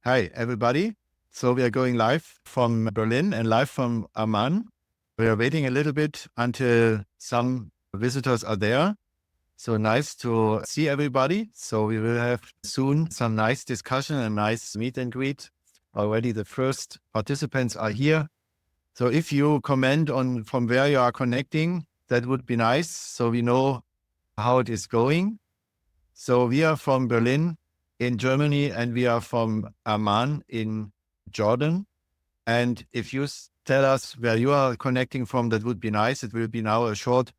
Hi, everybody. So we are going live from Berlin and live from Amman. We are waiting a little bit until some visitors are there. So nice to see everybody. So we will have soon some nice discussion and nice meet and greet. Already the first participants are here. So if you comment on from where you are connecting, that would be nice. So we know how it is going. So we are from Berlin in Germany, and we are from Amman in Jordan. And if you tell us where you are connecting from, that would be nice. It will be now a short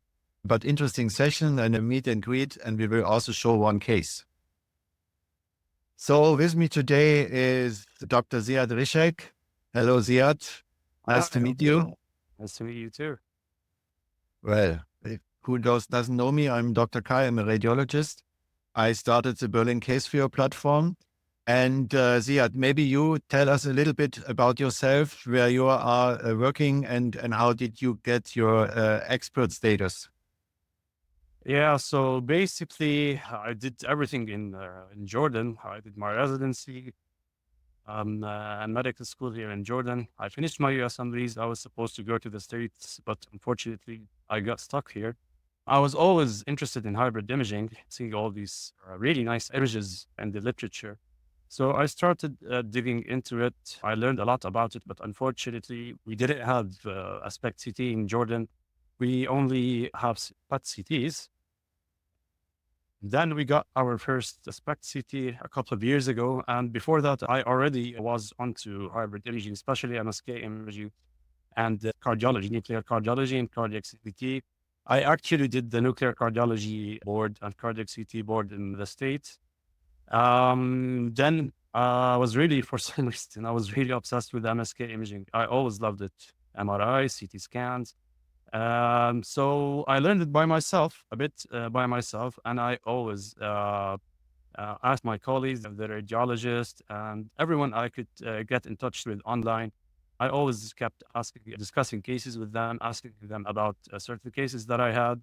but interesting session and a meet and greet, and we will also show one case. So with me today is Dr. Ziad Rishek. Hello, Ziad. Nice to meet you. Nice to meet you too. Well, who doesn't know me, I'm Dr. Kai. I'm a radiologist. I started the Berlin Case Viewer platform. And Ziad, maybe you tell us a little bit about yourself, where you are working, and how did you get your expert status? Yeah, so basically, I did everything in Jordan. I did my residency and medical school here in Jordan. I finished my assemblies. I was supposed to go to the States, but unfortunately, I got stuck here. I was always interested in hybrid imaging, seeing all these really nice images in the literature. So I started digging into it. I learned a lot about it, but unfortunately, we didn't have aspect CT in Jordan. We only have PET CTs. Then we got our first aspect CT a couple of years ago. And before that, I already was onto hybrid imaging, especially MSK imaging and cardiology, nuclear cardiology and cardiac CT. I actually did the nuclear cardiology board and cardiac CT board in the States. Then I was really, for some reason, I was really obsessed with MSK imaging. I always loved it. MRI, CT scans. So I learned it by myself, a bit by myself. And I always asked my colleagues, the radiologist, and everyone I could get in touch with online. I always kept discussing cases with them, asking them about certain cases that I had.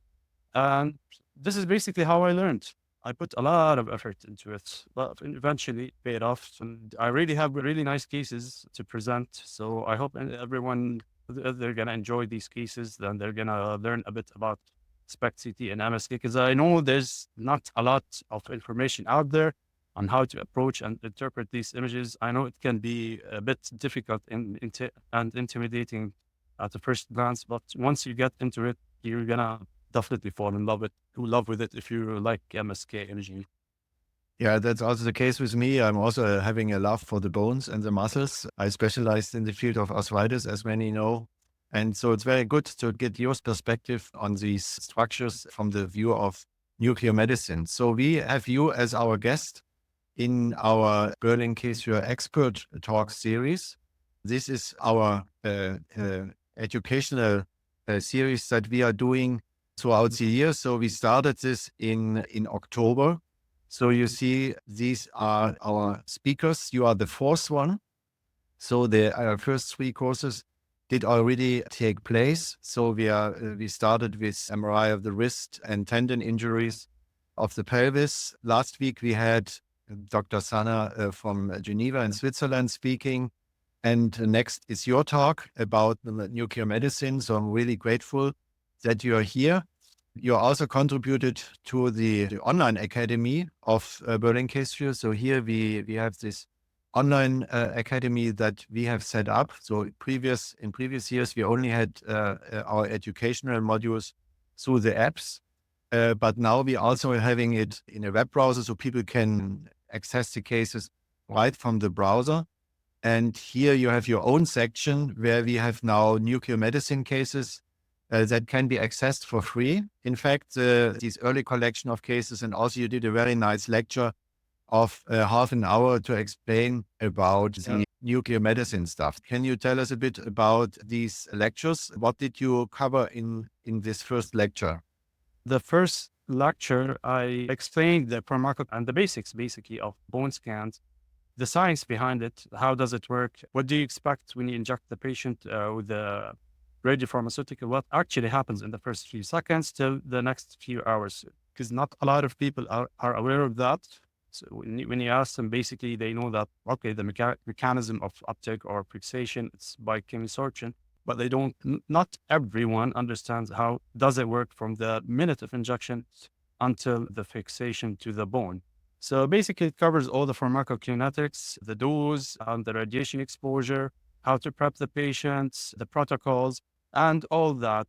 And this is basically how I learned. I put a lot of effort into it, but eventually it paid off. And I really have really nice cases to present. So I hope everyone, they're going to enjoy these cases. Then they're going to learn a bit about SPECT CT and MSK, because I know there's not a lot of information out there on how to approach and interpret these images. I know it can be a bit difficult and intimidating at the first glance, but once you get into it, you're going to definitely fall in love with it if you like MSK imaging. Yeah, that's also the case with me. I'm also having a love for the bones and the muscles. I specialized in the field of arthritis, as many know. And so it's very good to get your perspective on these structures from the view of nuclear medicine. So we have you as our guest in our Berlin Case Viewer Expert Talk series. This is our educational series that we are doing throughout the year. So we started this in October. So you see, these are our speakers. You are the fourth one. So the first three courses did already take place. So we started with MRI of the wrist and tendon injuries of the pelvis. Last week we had Dr. Sana from Geneva in Switzerland speaking. And next is your talk about nuclear medicine. So I'm really grateful that you are here. You also contributed to the online academy of Berlin Case Viewer. So here we have this online academy that we have set up. So in previous years, we only had our educational modules through the apps. But now we also are having it in a web browser, so people can access the cases right from the browser. And here you have your own section where we have now nuclear medicine cases that can be accessed for free. In fact, this early collection of cases, and also you did a very nice lecture of half an hour to explain about the nuclear medicine stuff. Can you tell us a bit about these lectures? What did you cover in this first lecture? The first lecture, I explained the pharmacology and the basics, basically, of bone scans, the science behind it. How does it work? What do you expect when you inject the patient with the radiopharmaceutical? What actually happens in the first few seconds till the next few hours? Because not a lot of people are aware of that. So when you ask them, basically they know that, okay, the mechanism of uptake or fixation, it's by chemisorption, but they don't, not everyone understands how does it work from the minute of injection until the fixation to the bone. So basically it covers all the pharmacokinetics, the dose, the radiation exposure, how to prep the patients, the protocols, and all that.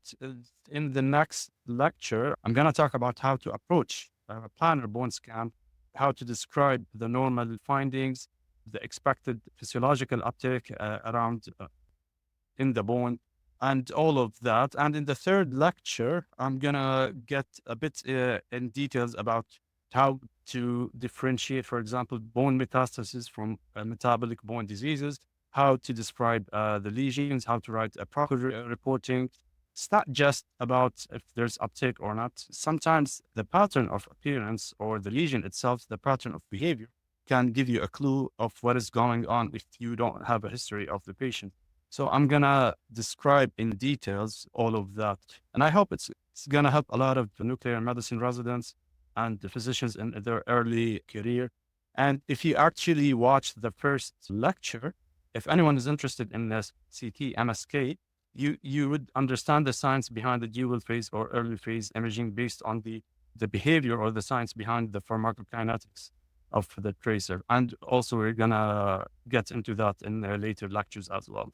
In the next lecture, I'm going to talk about how to approach a planner bone scan, how to describe the normal findings, the expected physiological uptake around in the bone, and all of that. And in the third lecture, I'm gonna get a bit in details about how to differentiate, for example, bone metastasis from metabolic bone diseases, how to describe the lesions, how to write a proper reporting. It's not just about if there's uptake or not. Sometimes the pattern of appearance or the lesion itself, the pattern of behavior, can give you a clue of what is going on if you don't have a history of the patient. So I'm gonna describe in details all of that, and I hope it's gonna help a lot of the nuclear medicine residents and the physicians in their early career. And if you actually watch the first lecture, if anyone is interested in this CT MSK, you would understand the science behind the dual phase or early phase imaging based on the behavior or the science behind the pharmacokinetics of the tracer. And also we're gonna get into that in later lectures as well.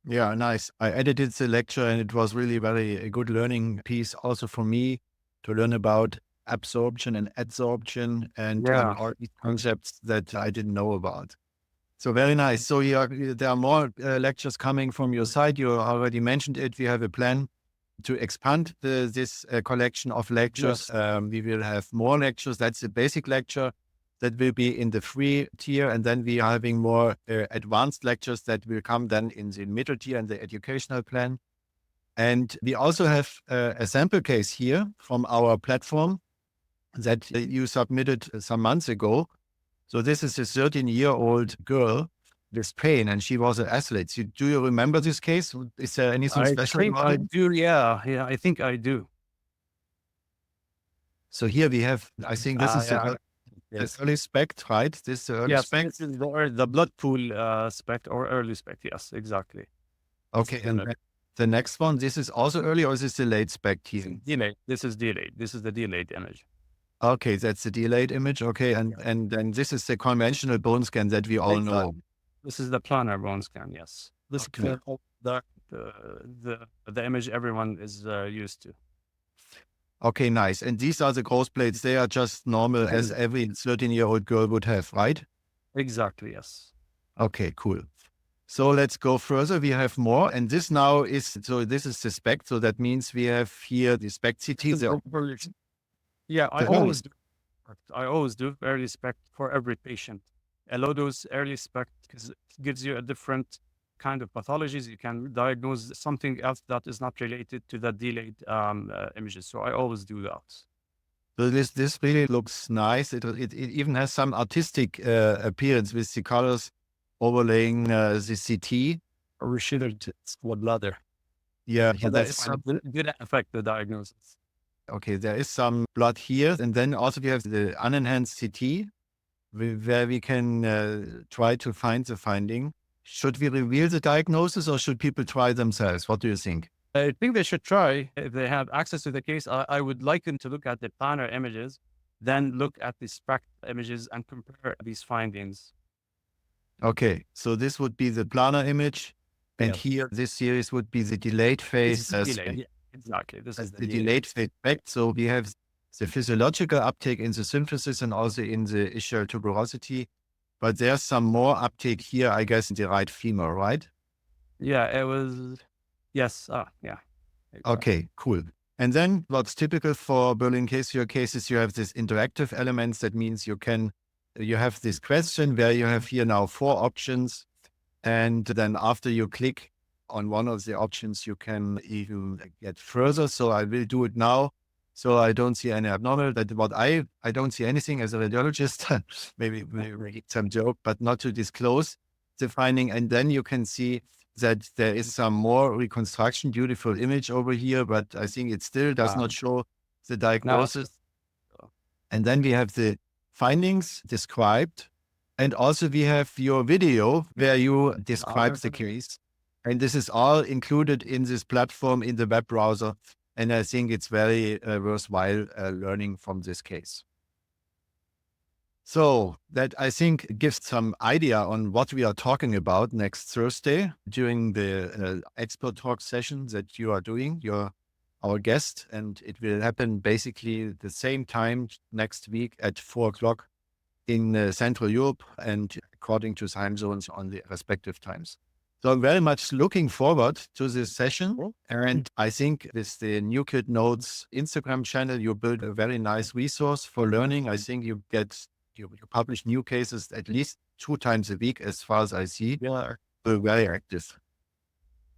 Yeah, nice. I edited the lecture and it was really a good learning piece also for me to learn about absorption and adsorption and Yeah. all these concepts that I didn't know about. So very nice. So there are more lectures coming from your side. You already mentioned it. We have a plan to expand this collection of lectures. Yes. We will have more lectures. That's the basic lecture that will be in the free tier. And then we are having more advanced lectures that will come then in the middle tier and the educational plan. And we also have a sample case here from our platform that you submitted some months ago. So this is a 13-year-old girl with pain, and she was an athlete. Do you remember this case? Is there anything I special think about I it? do. Yeah. Yeah. I think I do. So here we have, I think this is Yeah. the Yes. early spec, right? This is the early Yes. spec. This is the blood pool spec or early spec. Yes, exactly. Okay, and the next one, this is also early, or is this the late spec here? Delayed. This is delayed. This is the delayed image. Okay, that's the delayed image. Okay, and then this is the conventional bone scan that we all know. This is the planar bone scan. Yes. This Okay. is the image everyone is used to. Okay, nice. And these are the growth plates. They are just normal as every 13-year-old girl would have, right? Exactly. Yes. Okay, cool. So let's go further. We have more. And this now is, so this is the spec. So that means we have here the spec CT. Yeah, I The- always do. I always do early spec for every patient. A low dose early spec because it gives you a different kind of pathologies. You can diagnose something else that is not related to the delayed images. So I always do that. So this really looks nice. It even has some artistic appearance with the colors overlaying the CT. Or shittered squad ladder. Yeah, But that that's did affect the diagnosis. okay. There is some blood here, and then also we have the unenhanced CT, where we can try to find the finding. Should we reveal the diagnosis, or should people try themselves? What do you think? I think they should try if they have access to the case. I would like them to look at the planar images, then look at the SPECT images and compare these findings. Okay, so this would be the planar image, and here this series would be the delayed phase. Delayed. Yeah, exactly. This is The delayed phase effect. So we have the physiological uptake in the symphysis and also in the ischial tuberosity, but there's some more uptake here, I guess, in the right femur, right? Yeah, it was. Yes. Yeah. Exactly. Okay, cool. And then what's typical for Berlin case cases, you have this interactive elements. That means you have this question where you have here now 4 options. And then after you click on one of the options, you can even get further. So I will do it now. So I don't see any abnormal. I don't see anything as a radiologist. maybe some joke, but not to disclose the finding. And then you can see that there is some more reconstruction, beautiful image over here, but I think it still does not show the diagnosis. And then we have the findings described. And also we have your video where you describe the case. And this is all included in this platform in the web browser. And I think it's very worthwhile learning from this case. So that, I think, gives some idea on what we are talking about next Thursday during the expert talk session that you are doing. You're our guest, and it will happen basically the same time next week at 4:00 in Central Europe and according to time zones on the respective times. So I'm very much looking forward to this session. And I think with the Nuclide.Notes Instagram channel, you build a very nice resource for learning. I think you publish new cases at least 2 times a week, as far as I see. Yeah. You're very active.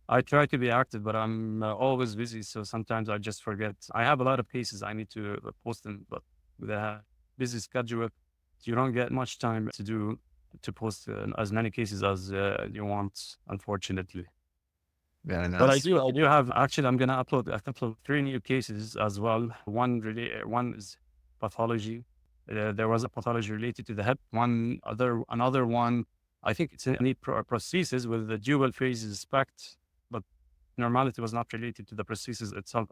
I try to be active, but I'm always busy. So sometimes I just forget. I have a lot of cases I need to post them, but with a busy schedule, you don't get much time to post as many cases as you want, unfortunately. Very nice. But I do have, actually, I'm going to upload a couple of 3 new cases as well. One is pathology. There was a pathology related to the hip. Another one, I think it's a knee prosthesis with the dual phase SPECT, but normality was not related to the prosthesis itself.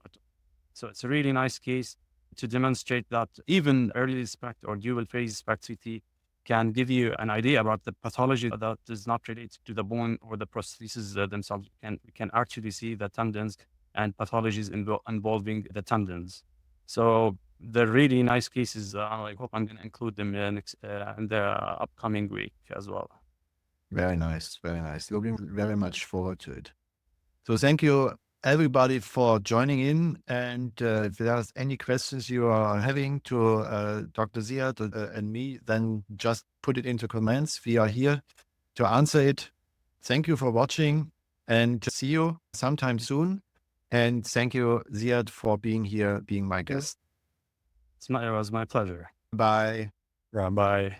So it's a really nice case to demonstrate that even early SPECT or dual phase SPECT CT can give you an idea about the pathology that is not related to the bone or the prostheses themselves. We can actually see the tendons and pathologies involving the tendons. So they're really nice cases. I hope I'm going to include them in the upcoming week as well. Very nice. Very nice. Looking very much forward to it. So thank you, everybody, for joining in. And if there's any questions you are having to Dr. Ziad and me, then just put it into comments. We are here to answer it. Thank you for watching and see you sometime soon. And thank you, Ziad, for being here, being my guest. It was my pleasure. Bye. Yeah, bye.